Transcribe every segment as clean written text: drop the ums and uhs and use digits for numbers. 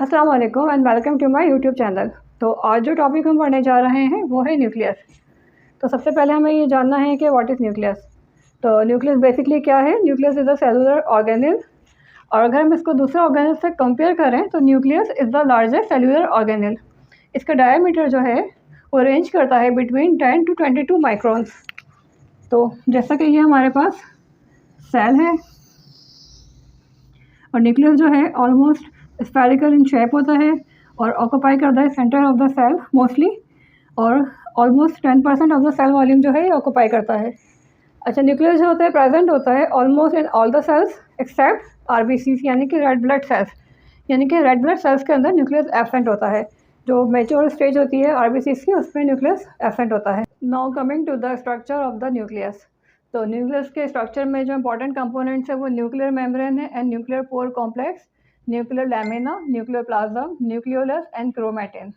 अस्सलाम वालेकुम and welcome to my YouTube channel. तो आज जो टॉपिक हम पढ़ने जा रहे हैं वो है न्यूक्लियस। तो सबसे पहले हमें ये जानना है कि व्हाट इज़ न्यूक्लियस। तो न्यूक्लियस बेसिकली क्या है? Nucleus is a cellular organelle, और अगर हम इसको दूसरे ऑर्गेनेल से कंपेयर करें तो nucleus is the largest cellular organelle. इसका डायमीटर जो है वो रेंज करता है बिटवीन 10 to 22 माइक्रॉन्स। तो जैसा कि ये हमारे पास सेल है और न्यूक्लियस जो है ऑलमोस्ट स्फेरिकल इन शेप होता है और ऑक्यूपाई करता है centre of the cell mostly, और almost 10% of the cell volume जो है ये ऑक्यूपाई करता है। अच्छा, न्यूक्लियस जो होता है प्रेजेंट होता है almost in all the cells except RBCs यानी कि रेड ब्लड सेल्स, यानी कि रेड ब्लड सेल्स के अंदर न्यूक्लियस एब्सेंट होता है। जो मैच्योर स्टेज होती है आरबीसीज की उसमें न्यूक्लियस एब्सेंट होता है। Now coming to the structure of the nucleus. तो न्यूक्लियस के स्ट्रक्चर में जो इंपॉर्टेंट कंपोनेंट्स है वो न्यूक्लियर मेम्ब्रेन है and nuclear pore complex, nuclear lamina, nuclear plasm, nucleolus and chromatin.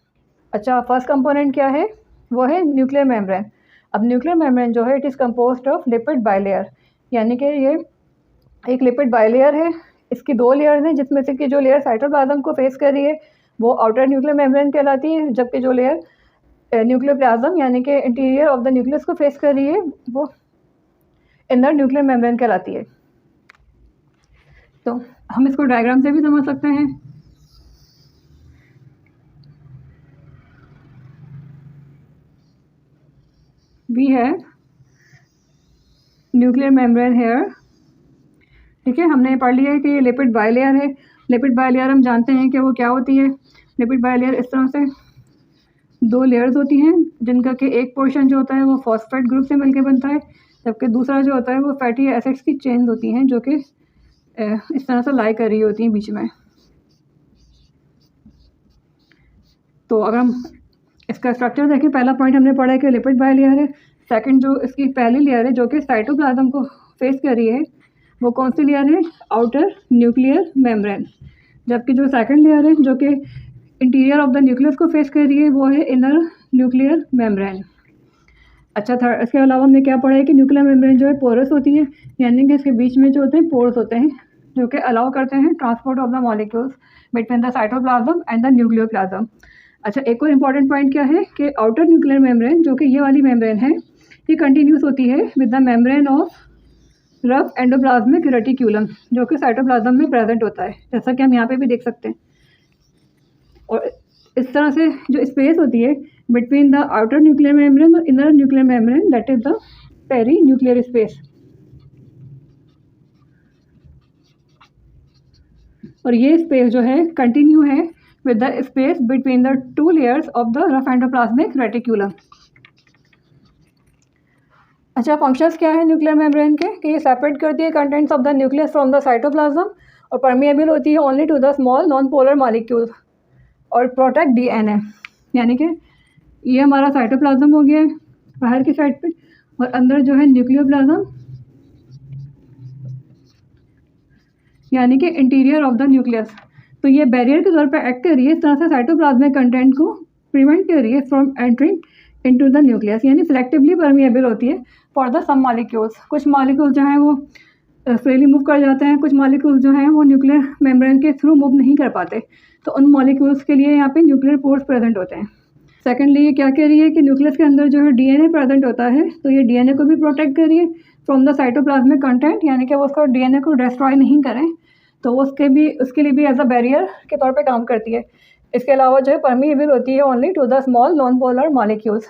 अच्छा, फर्स्ट कंपोनेंट क्या है? वो है न्यूक्लियर मेम्ब्रेन। अब न्यूक्लियर मेम्ब्रेन जो है it is composed of lipid bilayer, यानी कि ये एक लिपिड बाइलेयर है। इसकी दो लेयर हैं जिसमें से कि जो लेयर साइटोप्लाज्म को फेस कर रही है वो आउटर न्यूक्लियर मेम्ब्रेन कहलाती है, जबकि जो लेयर न्यूक्लियर प्लाज्म यानी कि इंटीरियर ऑफ द न्यूक्लियस को फेस कर रही है वो इनर न्यूक्लियर मेम्ब्रेन कहलाती है। तो हम इसको डायग्राम से भी समझ सकते हैं। We have nuclear membrane here. ठीक है, हमने पढ़ लिया है कि ये लिपिड बाइलेयर है। लिपिड बाइलेयर हम जानते हैं कि वो क्या होती है। लिपिड बाइलेयर इस तरह से दो लेयर्स होती हैं जिनका कि एक पोर्शन जो होता है वो फॉस्फेट ग्रुप से मिलकर बनता है, जबकि दूसरा जो होता है वो फैटी एसिड्स की चेन होती हैं जो कि इस तरह से लाई कर रही होती हैं बीच में। तो अगर हम इसका स्ट्रक्चर देखें, पहला पॉइंट हमने पढ़ा है कि लिपिड बाइलेयर है। सेकंड जो इसकी पहली लेयर है जो कि साइटोप्लाज्म को फेस कर रही है वो कौन सी लेयर है? Outer nuclear membrane. जबकि जो सेकंड लेयर है जो कि इंटीरियर ऑफ द न्यूक्लियस को फेस कर रही है वो है इनर न्यूक्लियर मेम्ब्रेन। अच्छा, थर्ड इसके अलावा हमने क्या पढ़ा है कि न्यूक्लियर मेम्ब्रेन जो है पोरस होती है, यानी कि इसके बीच में जो होते हैं पोर्स होते हैं जो कि अलाउ करते हैं transport of the molecules between the cytoplasm and the nucleoplasm. अच्छा, एक और इम्पॉर्टेंट पॉइंट क्या है कि आउटर न्यूक्लियर मेम्ब्रेन जो कि ये वाली मेम्ब्रेन है ये कंटिन्यूस होती है with the membrane of rough endoplasmic reticulum जो कि साइटोप्लाज्म में प्रेजेंट होता है, जैसा कि हम यहाँ पे भी देख सकते हैं। और इस तरह से जो स्पेस होती है between the outer nuclear membrane और inner nuclear membrane that is the perinuclear space. और ये स्पेस जो है कंटिन्यू है with the space between the two layers of the rough endoplasmic reticulum. अच्छा, फंक्शंस क्या है न्यूक्लियर मेम्ब्रेन के कि ये सेपरेट करती है contents of the nucleus from the cytoplasm और परमिएबल होती है only to the small non polar molecules और प्रोटेक्ट डीएनए। यानी कि ये हमारा साइटोप्लाज्म हो गया बाहर की साइड पे और अंदर जो है न्यूक्लियोप्लाज्म यानी कि इंटीरियर ऑफ द न्यूक्लियस। तो ये बैरियर के तौर पर एक्ट कर रही है, इस तरह से साइटोप्लाज्मिक कंटेंट को प्रिवेंट कर रही है from entering into the nucleus, यानी सिलेक्टिवली परमिएबल होती है फॉर द सम मॉलिक्यूल्स। कुछ मॉलिक्यूल्स जो हैं वो फ्रीली मूव कर जाते हैं, कुछ मॉलिक्यूल्स जो हैं वो न्यूक्लियर मेम्ब्रेन के थ्रू मूव नहीं कर पाते, तो उन मॉलिक्यूल्स के लिए यहाँ पे न्यूक्लियर पोर्स प्रेजेंट होते हैं। सेकेंडली ये क्या कह रही है कि न्यूक्लियस के अंदर जो है डीएनए प्रेजेंट होता है, तो ये डीएनए को भी प्रोटेक्ट कर रही है फ्रॉम द साइटोप्लाज्मिक कंटेंट, यानी कि वो उसको डीएनए को डिस्ट्रॉय नहीं करें, तो उसके लिए भी एज अ बैरियर के तौर पे काम करती है। इसके अलावा जो है परमिएबल होती है only to the small non polar molecules,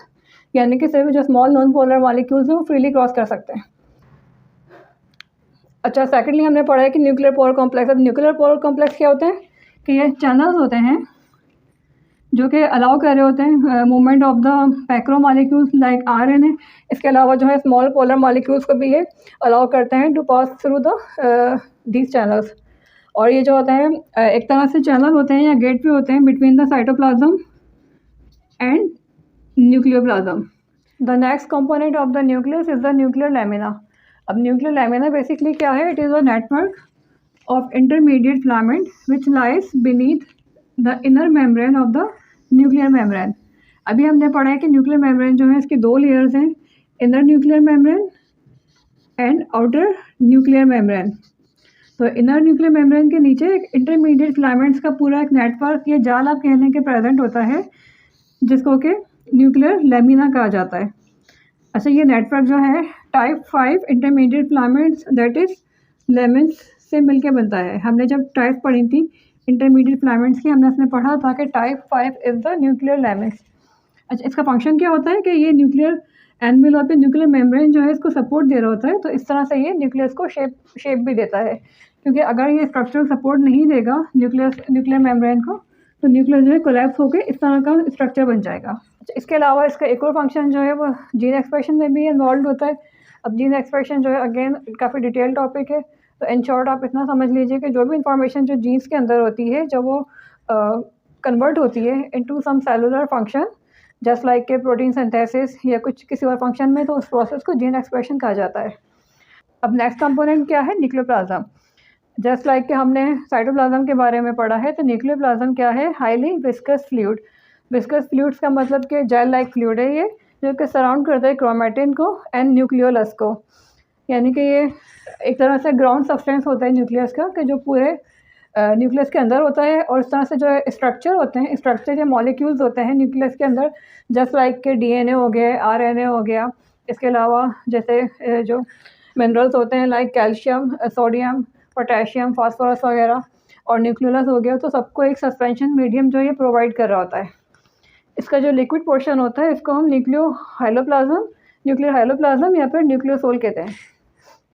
यानी कि सिर्फ जो स्मॉल नॉन पोलर मॉलिक्यूल्स हैं वो फ्रीली क्रॉस कर सकते हैं। अच्छा, सेकेंडली हमने पढ़ा है कि न्यूक्लियर पोर कॉम्प्लेक्स। अब न्यूक्लियर पोर कॉम्प्लेक्स क्या होते हैं कि ये चैनल्स होते हैं जो कि अलाउ कर रहे होते हैं movement of the macromolecules like RNA. इसके अलावा जो है स्मॉल पोलर मॉलिक्यूल्स को भी ये अलाउ करते हैं to pass through the these channels. और ये जो होते हैं एक तरह से चैनल होते हैं या गेट वे होते हैं between the cytoplasm and nucleoplasm. The next component of the nucleus is the nuclear lamina. अब न्यूक्लियर लैमिना बेसिकली क्या है? It is a network of intermediate filament which lies beneath the inner membrane of the nuclear membrane. अभी हमने पढ़ा है कि nuclear membrane जो है इसकी दो लेयर्स हैं, inner nuclear membrane and outer nuclear membrane. तो इनर न्यूक्लियर मेम्ब्रेन के नीचे एक इंटरमीडिएट फिलामेंट्स का पूरा एक नेटवर्क या जाल आप कह लें कि प्रेजेंट होता है, जिसको कि न्यूक्लियर लेमिना कहा जाता है। अच्छा, ये नेटवर्क जो है type 5 intermediate filaments that is layman's से मिलके बनता है। हमने जब टाइप पढ़ी थी इंटरमीडिएट फिलामेंट्स की, हमने उसमें पढ़ा था कि type 5 is the nuclear layman's. अच्छा, इसका फंक्शन क्या होता है कि ये न्यूक्लियर एनवेलोप पे न्यूक्लियर मेम्ब्रेन जो है इसको सपोर्ट दे रहा होता है, तो इस तरह से ये न्यूक्लियस को शेप भी देता है, क्योंकि अगर ये स्ट्रक्चरल सपोर्ट नहीं देगा न्यूक्लियर मेम्ब्रेन को, तो न्यूक्लियस जो है कोलैप्स होकर इस तरह का स्ट्रक्चर बन जाएगा। अच्छा, इसके अलावा इसका एक और फंक्शन जो है वो जीन एक्सप्रेशन में भी इन्वॉल्व होता है। अब जीन एक्सप्रेशन जो है अगेन काफ़ी डिटेल टॉपिक है, तो इन शॉर्ट आप इतना समझ लीजिए कि जो भी इंफॉर्मेशन जो जीन्स के अंदर होती है, जब वो कन्वर्ट होती है into some cellular function just like के प्रोटीन सिंथेसिस या कुछ किसी और फंक्शन में, तो उस प्रोसेस को जीन एक्सप्रेशन कहा जाता है। अब नेक्स्ट कंपोनेंट क्या है? न्यूक्लियोप्लाज्म। जस्ट लाइक कि हमने साइटोप्लाज्म के बारे में पढ़ा है, तो न्यूक्लियोप्लाज्म क्या है? Highly viscous fluid. Viscous fluids का मतलब कि जेल लाइक फ्लूइड है ये, जो कि सराउंड करता है क्रोमेटिन को एंड न्यूक्लियोलस को। यानी कि ये एक तरह से ग्राउंड सब्सटेंस होता है न्यूक्लियस का, कि जो पूरे न्यूक्लियस के अंदर होता है, और इस तरह से जो स्ट्रक्चर होते हैं, स्ट्रक्चर या मॉलिक्यूल्स होते हैं न्यूक्लियस के अंदर, जस्ट लाइक के डीएनए हो गया, आरएनए हो गया। इसके अलावा जैसे जो मिनरल्स होते हैं like calcium, sodium, potassium, phosphorus वगैरह, और न्यूक्लियोलस हो गया, तो सबको एक सस्पेंशन मीडियम जो ये प्रोवाइड कर रहा होता है। इसका जो लिक्विड पोर्शन होता है इसको हम न्यूक्लियर हाइलोप्लाज्म या फिर न्यूक्लियोसोल कहते हैं।